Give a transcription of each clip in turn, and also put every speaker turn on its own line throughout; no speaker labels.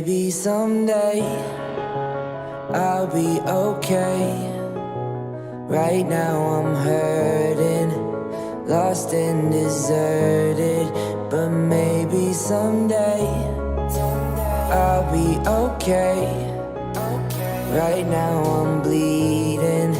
maybe someday I'll be okay. Right now I'm hurting, lost and deserted. But maybe someday I'll be okay. Right now I'm bleeding,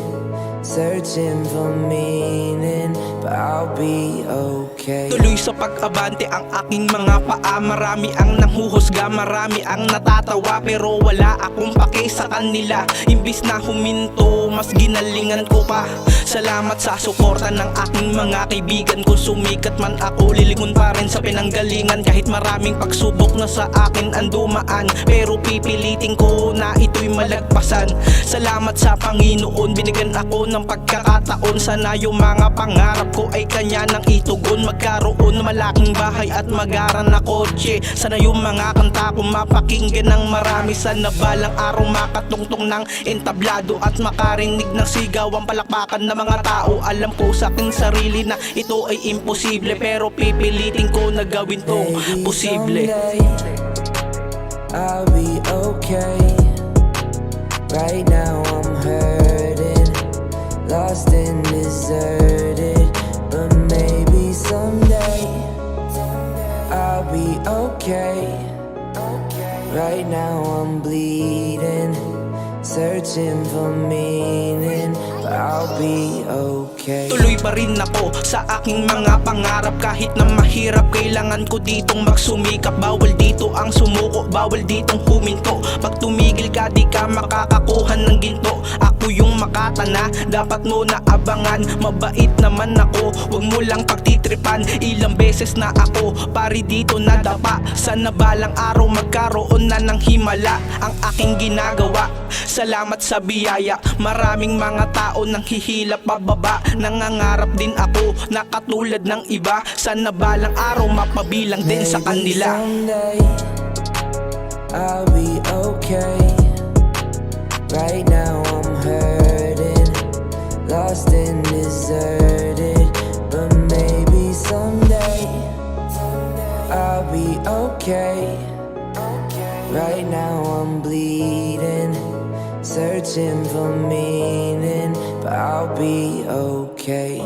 searching for meaning, but I'll be okay.
Tuloy sa pag-abante ang aking mga paa. Marami ang nanghuhusga, marami ang natatawa, pero wala akong pake sa kanila. Imbis na huminto, mas ginalingan ko pa. Salamat sa suporta ng aking mga kaibigan. Kung sumikat man ako, lilingon pa rin sa pinanggalingan. Kahit maraming pagsubok na sa akin ang dumaan, pero pipilitin ko na ito'y malagpasan. Salamat sa Panginoon, binigyan ako ng pagkakataon. Sana yung mga pangarap ko ay kanya nang itugon. Magkaroon ng malaking bahay at magaran na kotse. Sana yung mga kanta ko mapakinggan ng marami. Sana balang araw makatungtong ng entablado at makarinig ng sigaw ang palakpakan ng mga tao. Alam ko sa aking sarili na ito ay imposible, pero pipilitin ko na gawin tong posible.
I'll be okay. Right now I'm hurting, lost and deserted. But maybe someday I'll be okay. Right now I'm bleeding, searching for meaning, but I'll be okay.
Tuloy pa rin ako sa aking mga pangarap. Kahit na mahirap, kailangan ko ditong magsumikap. Bawal dito ang sumuko, bawal ditong huminto. Pag tumigil ka, di ka makakakuha ng ginto. Ako yung makatana, dapat mo na abangan. Mabait naman ako, wag mo lang pagtitripan. Ilang beses na ako, pari dito nadapa. Sana balang araw magkaroon na ng himala ang aking ginagawa. Salamat sa biyaya, maraming mga tao nang hihilap pababa. Nangangarap din ako na katulad ng iba. Sana balang araw mapabilang din sa kanila.
Someday I'll be okay. Right now I'm hurting, lost and deserted. But maybe someday I'll be okay. Right now I'm bleeding, searching for meaning, but I'll be okay.